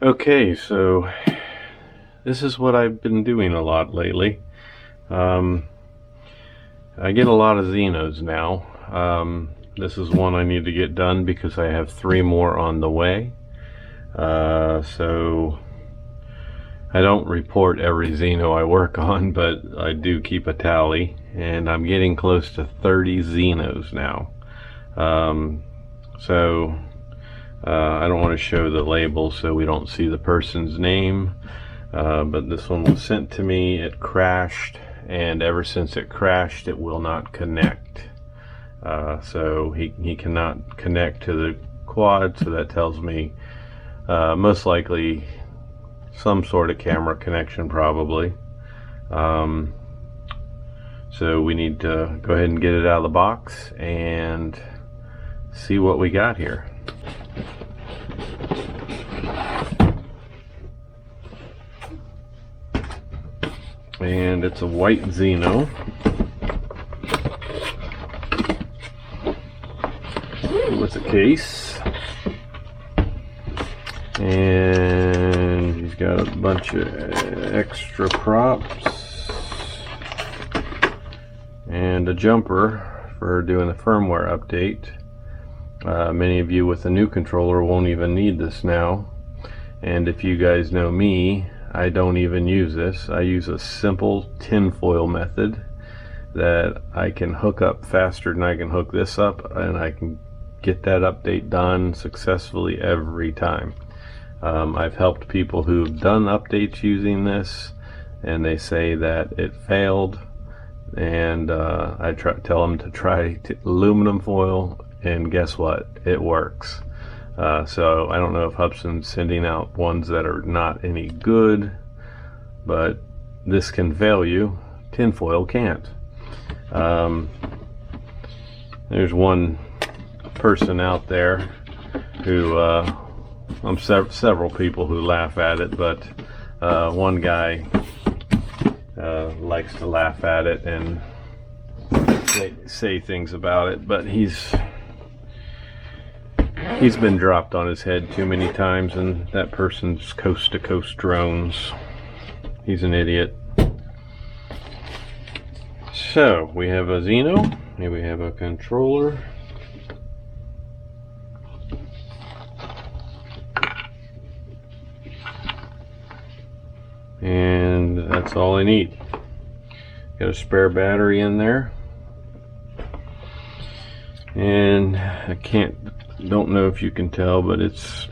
Okay, so this is what I've been doing a lot lately. I get a lot of Xenos now. This is one I need to get done because I have 3 more on the way. So I don't report every Xeno I work on, but I do keep a tally, and I'm getting close to 30 Xenos now. I don't want to show the label so we don't see the person's name, but this one was sent to me. It crashed, and ever since it crashed it will not connect. So he cannot connect to the quad, so that tells me most likely some sort of camera connection probably. So we need to go ahead and get it out of the box and see what we got here. And it's a white Xeno. With a case. And he's got a bunch of extra props. And a jumper for doing a firmware update. Many of you with a new controller won't even need this now. And if you guys know me, I don't even use this. I use a simple tinfoil method that I can hook up faster than I can hook this up, and I can get that update done successfully every time. I've helped people who've done updates using this, and they say that it failed, and I tell them to try aluminum foil, and guess what? It works. So I don't know if Hubsan's sending out ones that are not any good, but this can fail you. Tinfoil can't. There's one person out there who, several people who laugh at it, but one guy likes to laugh at it and say things about it, but he's been dropped on his head too many times, and that person's coast to coast drones. He's an idiot. So we have a Xeno, here we have a controller, and that's all I need. Got a spare battery in there, and don't know if you can tell, but it's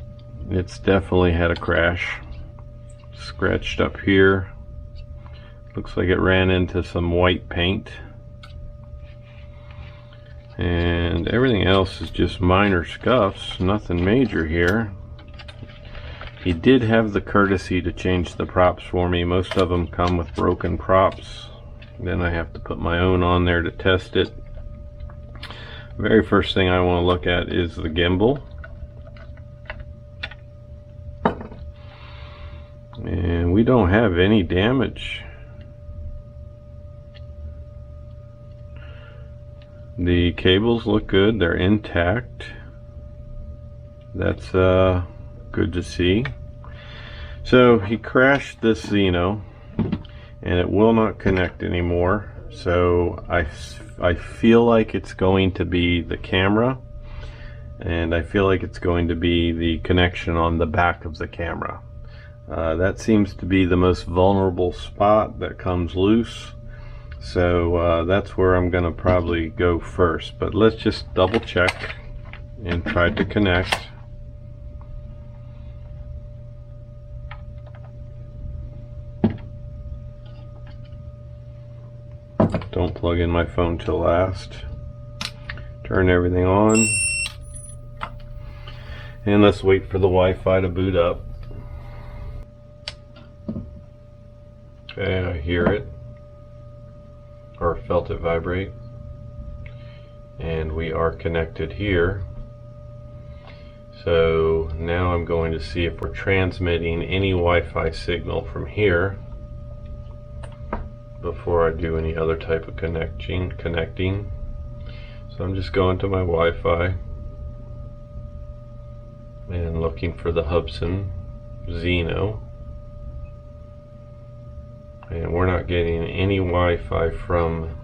definitely had a crash. Scratched up here. Looks like it ran into some white paint, and everything else is just minor scuffs, nothing major here. He did have the courtesy to change the props for me. Most of them come with broken props, then I have to put my own on there to test it. Very first thing I want to look at is the gimbal. And we don't have any damage. The cables look good, they're intact. That's good to see. So he crashed this Xeno, and it will not connect anymore. So I feel like it's going to be the camera, and I feel like it's going to be the connection on the back of the camera. That seems to be the most vulnerable spot that comes loose. So that's where I'm gonna probably go first, but let's just double check and try to connect. Don't plug in my phone till last. Turn everything on, and let's wait for the Wi-Fi to boot up. Okay, I hear it, or felt it vibrate, and we are connected here. So now I'm going to see if we're transmitting any Wi-Fi signal from here before I do any other type of connecting. So I'm just going to my Wi-Fi and looking for the Hubsan Xeno, and we're not getting any Wi-Fi from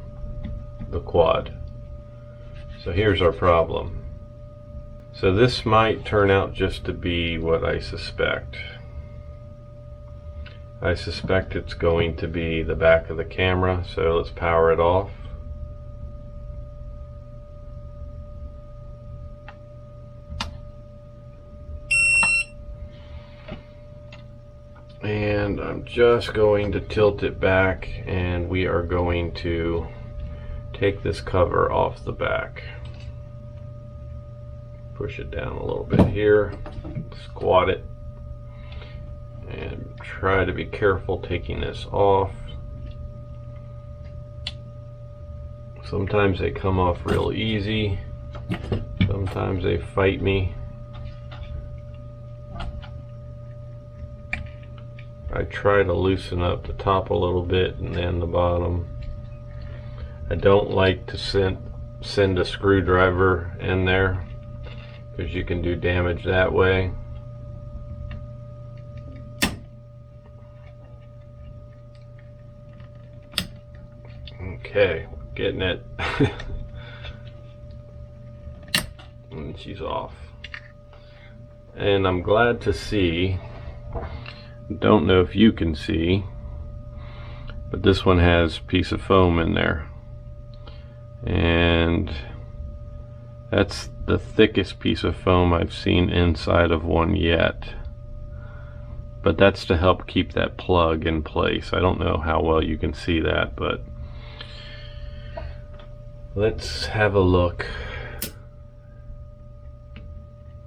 the quad. So here's our problem. So this might turn out just to be what I suspect. I suspect it's going to be the back of the camera, so let's power it off. And I'm just going to tilt it back, and we are going to take this cover off the back. Push it down a little bit here, squat it, and try to be careful taking this off. Sometimes they come off real easy, sometimes they fight me. I try to loosen up the top a little bit and then the bottom. I don't like to send a screwdriver in there because you can do damage that way. Okay, getting it. And she's off. And I'm glad to see, don't know if you can see, but this one has a piece of foam in there, and that's the thickest piece of foam I've seen inside of one yet. But that's to help keep that plug in place. I don't know how well you can see that, but let's have a look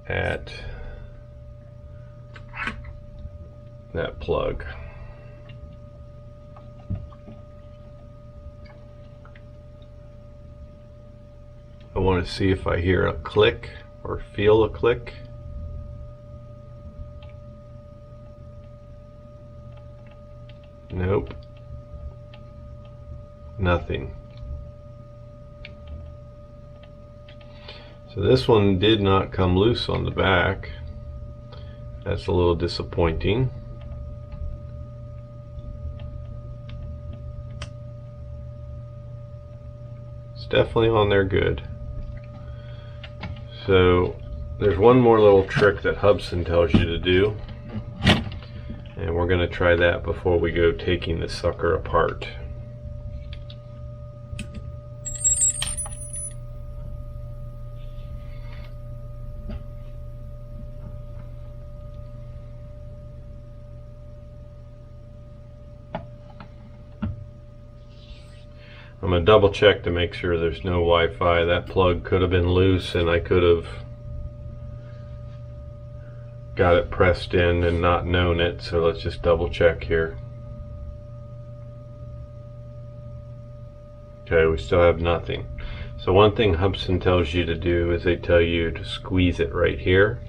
at that plug. I want to see if I hear a click or feel a click. Nope. Nothing. So this one did not come loose on the back. That's a little disappointing. It's definitely on there good. So there's one more little trick that Hubsan tells you to do, and we're going to try that before we go taking this sucker apart. I'm going to double check to make sure there's no Wi-Fi. That plug could have been loose and I could have got it pressed in and not known it, so let's just double check here. Okay, we still have nothing. So one thing Hubsan tells you to do is they tell you to squeeze it right here,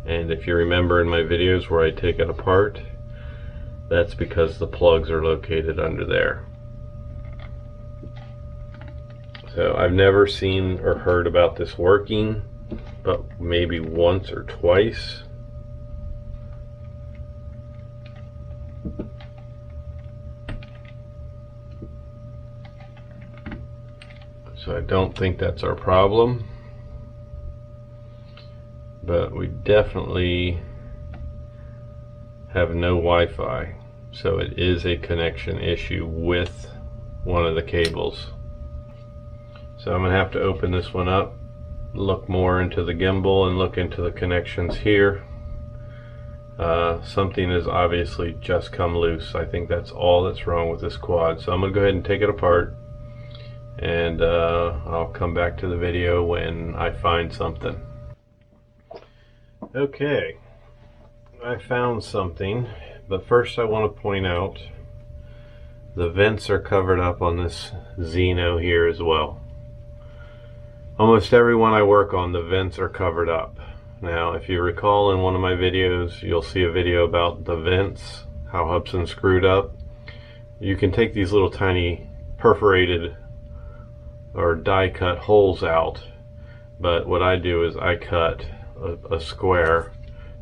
and if you remember in my videos where I take it apart, that's because the plugs are located under there. So I've never seen or heard about this working, but maybe once or twice. So I don't think that's our problem, but we definitely have no Wi-Fi, so it is a connection issue with one of the cables. So I'm going to have to open this one up, look more into the gimbal and look into the connections here. Something has obviously just come loose. I think that's all that's wrong with this quad. So I'm going to go ahead and take it apart, and I'll come back to the video when I find something. Okay, I found something, but first I want to point out the vents are covered up on this Xeno here as well. Almost every one I work on, the vents are covered up. Now, if you recall in one of my videos, you'll see a video about the vents, how Hubsan screwed up. You can take these little tiny perforated or die cut holes out, but what I do is I cut a square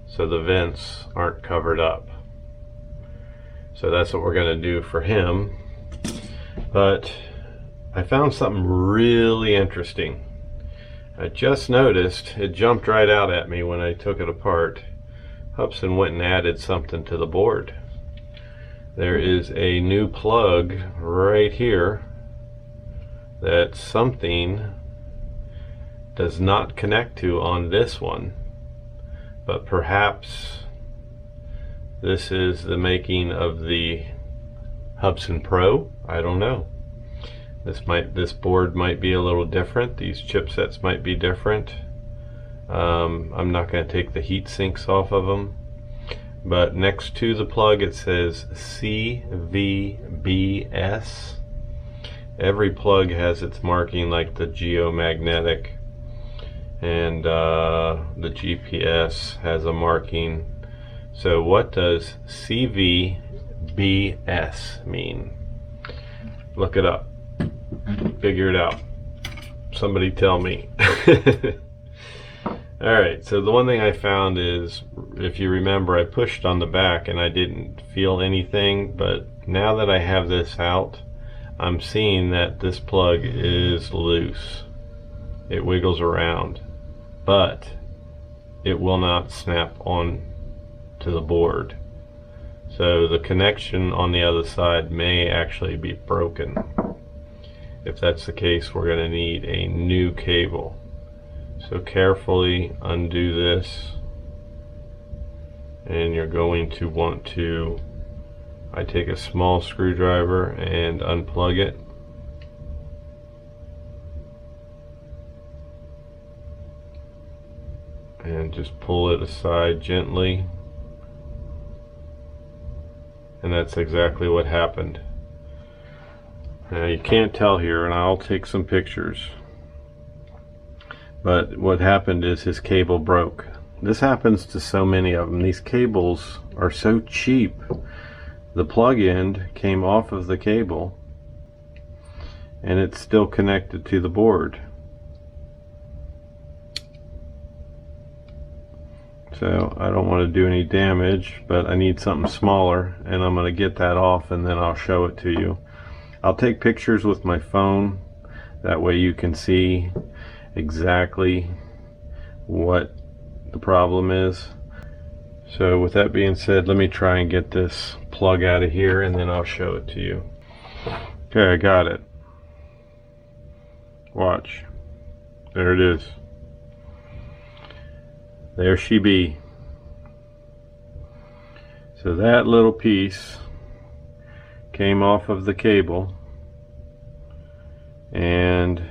so the vents aren't covered up. So that's what we're going to do for him. But I found something really interesting. I just noticed, it jumped right out at me when I took it apart. Hubsan went and added something to the board. There is a new plug right here that something does not connect to on this one, but perhaps this is the making of the Hubsan Pro. I don't know. This board might be a little different. These chipsets might be different. I'm not going to take the heat sinks off of them, but next to the plug it says CVBS. Every plug has its marking, like the geomagnetic, and the GPS has a marking. So what does CVBS mean? Look it up. Figure it out. Somebody tell me. Alright, so the one thing I found is, if you remember, I pushed on the back and I didn't feel anything, but now that I have this out, I'm seeing that this plug is loose. It wiggles around, but it will not snap on to the board. So the connection on the other side may actually be broken. If that's the case, we're going to need a new cable. So carefully undo this, and you're going to want to, I take a small screwdriver and unplug it. And just pull it aside gently. And that's exactly what happened. Now you can't tell here, and I'll take some pictures, but what happened is his cable broke. This happens to so many of them. These cables are so cheap. The plug end came off of the cable and it's still connected to the board. So I don't want to do any damage, but I need something smaller, and I'm going to get that off and then I'll show it to you. I'll take pictures with my phone, that way you can see exactly what the problem is. So with that being said, let me try and get this plug out of here and then I'll show it to you. Okay, I got it. Watch. There it is. There she be. So that little piece came off of the cable and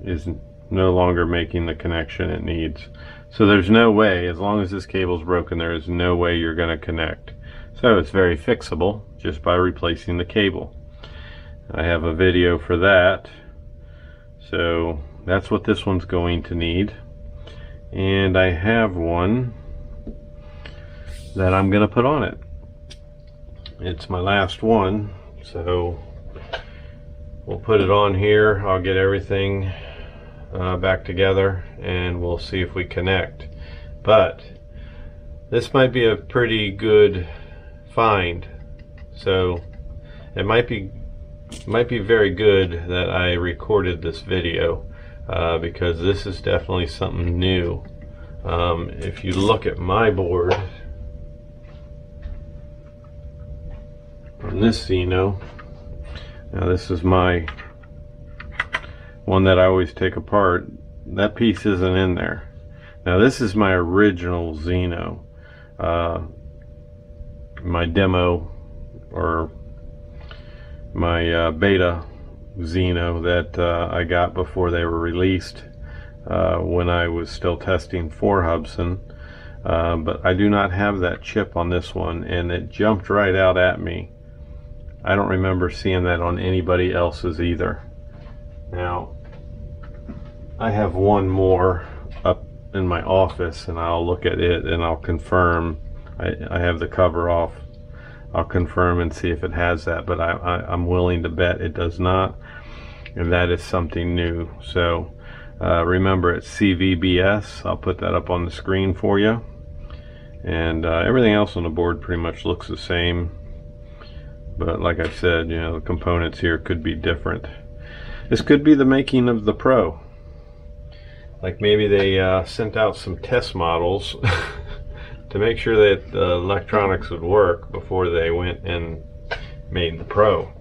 is no longer making the connection it needs. So there's no way, as long as this cable's broken, there is no way you're going to connect. So it's very fixable just by replacing the cable. I have a video for that. So that's what this one's going to need. And I have one that I'm going to put on it. It's my last one, so we'll put it on here. I'll get everything back together and we'll see if we connect. But this might be a pretty good find, so it might be very good that I recorded this video, because this is definitely something new. If you look at my board on this Xeno, now this is my one that I always take apart. That piece isn't in there. Now this is my original Xeno, my demo or my beta Xeno that I got before they were released, when I was still testing for Hubsan. But I do not have that chip on this one, and it jumped right out at me. I don't remember seeing that on anybody else's either. Now I have one more up in my office and I'll look at it and I'll confirm. I have the cover off. I'll confirm and see if it has that, but I'm willing to bet it does not, and that is something new. So remember, it's CVBS. I'll put that up on the screen for you. and everything else on the board pretty much looks the same, but like I said, you know, the components here could be different. This could be the making of the Pro. Like maybe they sent out some test models to make sure that the electronics would work before they went and made the Pro.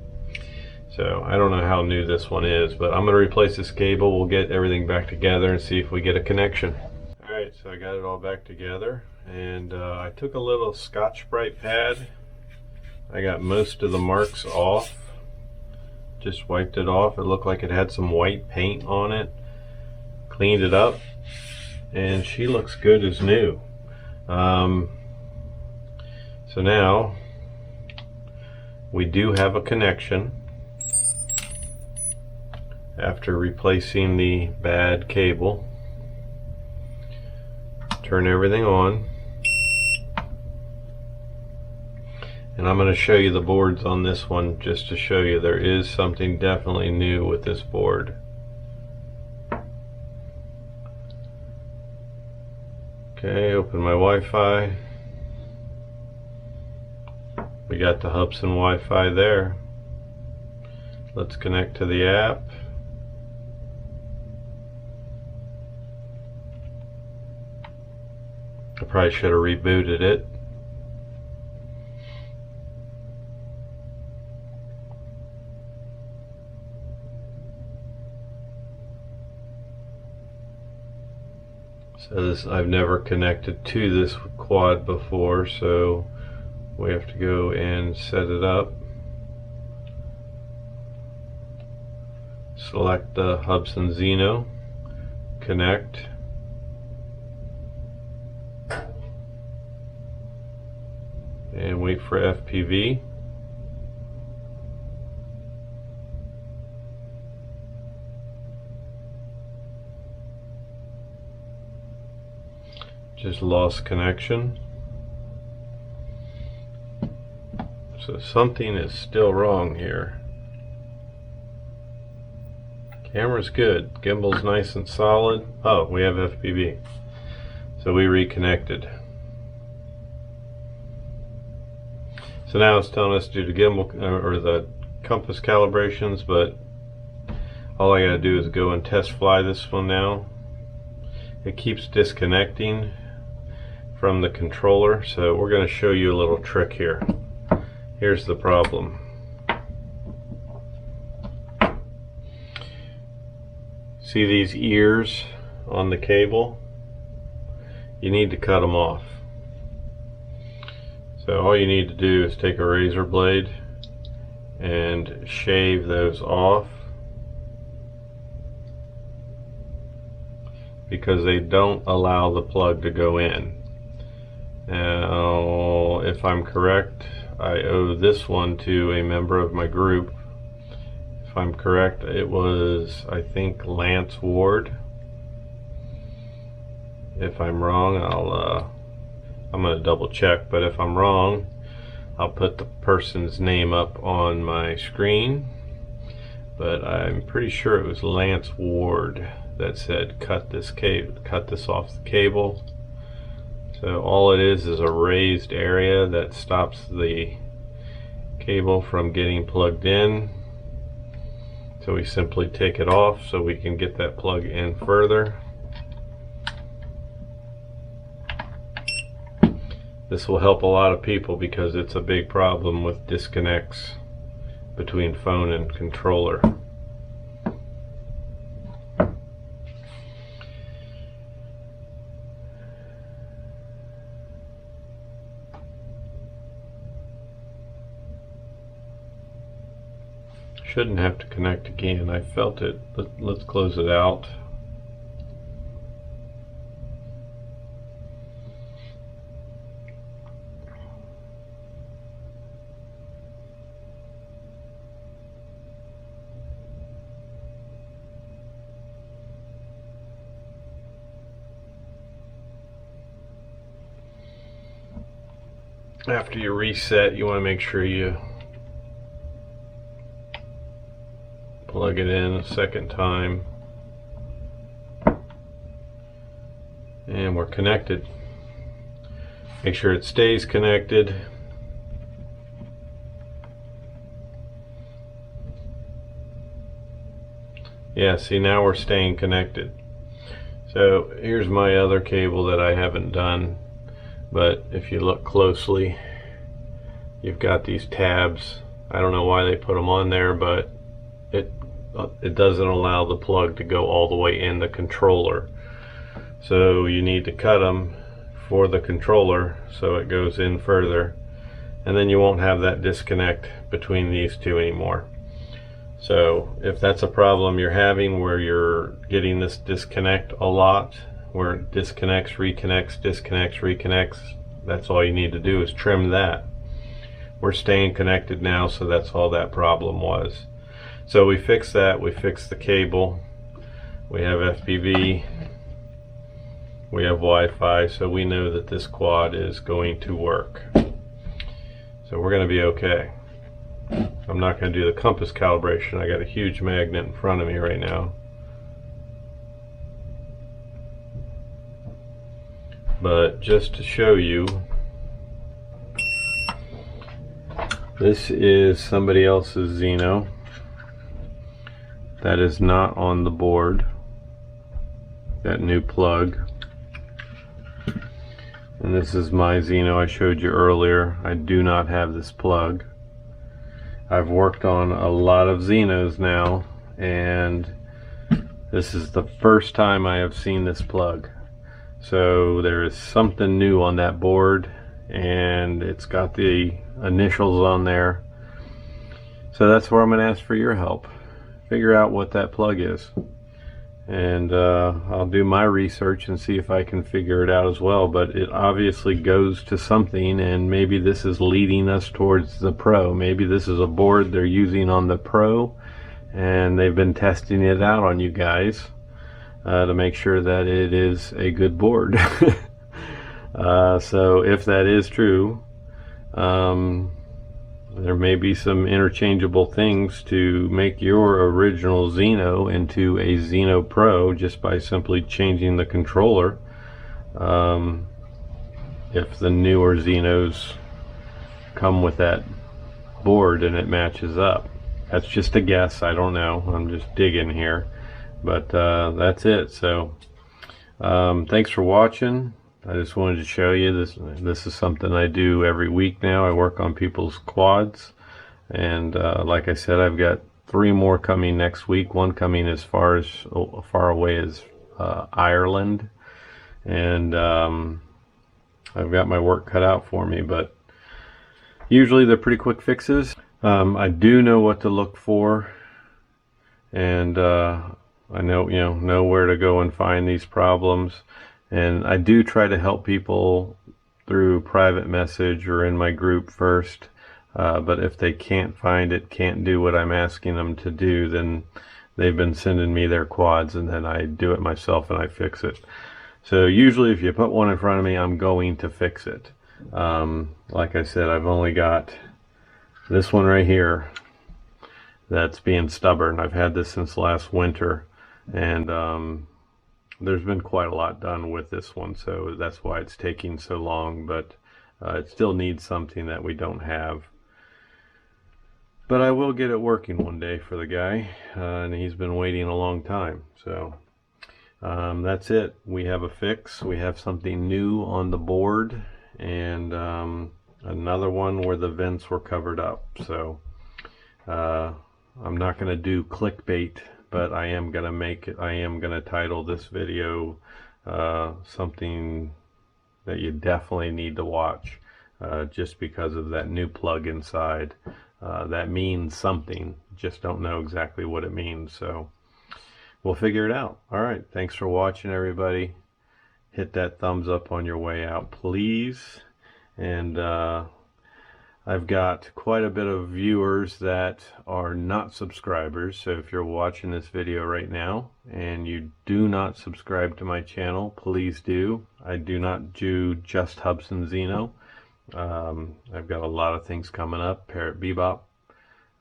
So I don't know how new this one is, but I'm going to replace this cable. We'll get everything back together and see if we get a connection. Alright, so I got it all back together, and I took a little Scotch-Brite pad. I got most of the marks off. Just wiped it off. It looked like it had some white paint on it. Cleaned it up, and she looks good as new. So now we do have a connection after replacing the bad cable. Turn everything on, and I'm going to show you the boards on this one just to show you there is something definitely new with this board. Okay, open my Wi-Fi. We got the Hubsan Wi-Fi there. Let's connect to the app. I probably should have rebooted it. So this, I've never connected to this quad before, so we have to go and set it up. Select the Hubsan Zeno, connect, and wait for FPV. Just lost connection. So something is still wrong here. Camera's good, gimbal's nice and solid. Oh, we have FPV. So we reconnected. So now it's telling us to do the gimbal or the compass calibrations, but all I gotta do is go and test fly this one now. It keeps disconnecting from the controller, so we're going to show you a little trick here. Here's the problem. See these ears on the cable? You need to cut them off. So all you need to do is take a razor blade and shave those off, because they don't allow the plug to go in. Now, if I'm correct, I owe this one to a member of my group. If I'm correct, it was, I think, Lance Ward. If I'm wrong, I'm going to double check, but if I'm wrong, I'll put the person's name up on my screen. But I'm pretty sure it was Lance Ward that said cut this off the cable. So all it is a raised area that stops the cable from getting plugged in. So we simply take it off so we can get that plug in further. This will help a lot of people because it's a big problem with disconnects between phone and controller. Shouldn't have to connect again. I felt it. Let's close it out. After you reset, you want to make sure you plug it in a second time, and we're connected. Make sure it stays connected. Yeah, see, now we're staying connected. So here's my other cable that I haven't done, but if you look closely, you've got these tabs. I don't know why they put them on there, but it doesn't allow the plug to go all the way in the controller. So you need to cut them for the controller so it goes in further, and then you won't have that disconnect between these two anymore. So if that's a problem you're having where you're getting this disconnect a lot, where it disconnects, reconnects, disconnects, reconnects, that's all you need to do is trim that. We're staying connected now, so that's all that problem was. So we fixed that, we fixed the cable, we have FPV, we have Wi-Fi, so we know that this quad is going to work. So we're going to be okay. I'm not going to do the compass calibration. I got a huge magnet in front of me right now. But just to show you, this is somebody else's Xeno. That is not on the board. That new plug. And this is my Xeno I showed you earlier. I do not have this plug. I've worked on a lot of Xenos now, and this is the first time I have seen this plug. So there is something new on that board, and it's got the initials on there. So that's where I'm going to ask for your help. Figure out what that plug is. And I'll do my research and see if I can figure it out as well, but it obviously goes to something, and maybe this is leading us towards the Pro. Maybe this is a board they're using on the Pro, and they've been testing it out on you guys to make sure that it is a good board. So if that is true, there may be some interchangeable things to make your original Xeno into a Xeno Pro just by simply changing the controller. If the newer Xenos come with that board and it matches up. That's just a guess, I don't know. I'm just digging here. But that's it. So thanks for watching. I just wanted to show you this. This is something I do every week now. I work on people's quads, and like I said, I've got 3 more coming next week. One coming as far away as Ireland, and I've got my work cut out for me. But usually they're pretty quick fixes. I do know what to look for, and I know where to go and find these problems. And I do try to help people through private message or in my group first. But if they can't find it, can't do what I'm asking them to do, then they've been sending me their quads, and then I do it myself and I fix it. So usually if you put one in front of me, I'm going to fix it. Like I said, I've only got this one right here that's being stubborn. I've had this since last winter, and there's been quite a lot done with this one, so that's why it's taking so long, but it still needs something that we don't have. But I will get it working one day for the guy, and he's been waiting a long time. So that's it. We have a fix. We have something new on the board, and another one where the vents were covered up. So I'm not going to do clickbait, but I am going to make it. I am going to title this video something that you definitely need to watch, just because of that new plug inside. That means something, just don't know exactly what it means, so we'll figure it out. All right, thanks for watching, everybody. Hit that thumbs up on your way out, please. And I've got quite a bit of viewers that are not subscribers, so if you're watching this video right now and you do not subscribe to my channel, please do. I do not do just Hubsan Xeno. I've got a lot of things coming up. Parrot Bebop,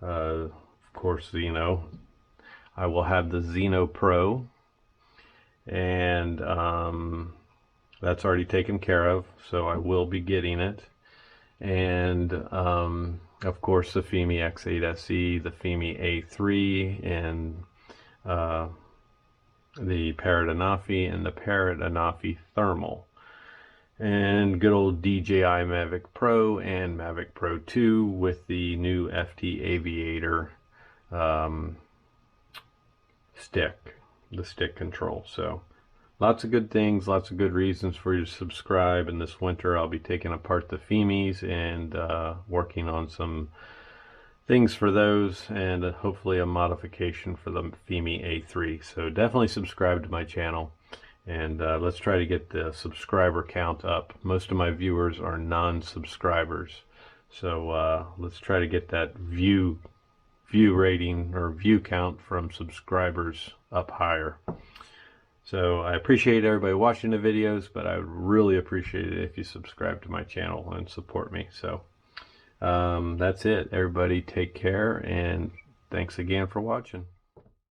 of course Xeno. I will have the Xeno Pro, and that's already taken care of, so I will be getting it. And of course the FIMI X8SE, the FIMI A3, and the Parrot Anafi, and the Parrot Anafi Thermal. And good old DJI Mavic Pro and Mavic Pro 2 with the new FT Aviator stick, the stick control. So lots of good things, lots of good reasons for you to subscribe. And this winter I'll be taking apart the FIMIs and working on some things for those, and hopefully a modification for the FIMI A3. So definitely subscribe to my channel, and let's try to get the subscriber count up. Most of my viewers are non-subscribers, so let's try to get that view rating or view count from subscribers up higher. So I appreciate everybody watching the videos, but I would really appreciate it if you subscribe to my channel and support me. So that's it. Everybody take care, and thanks again for watching.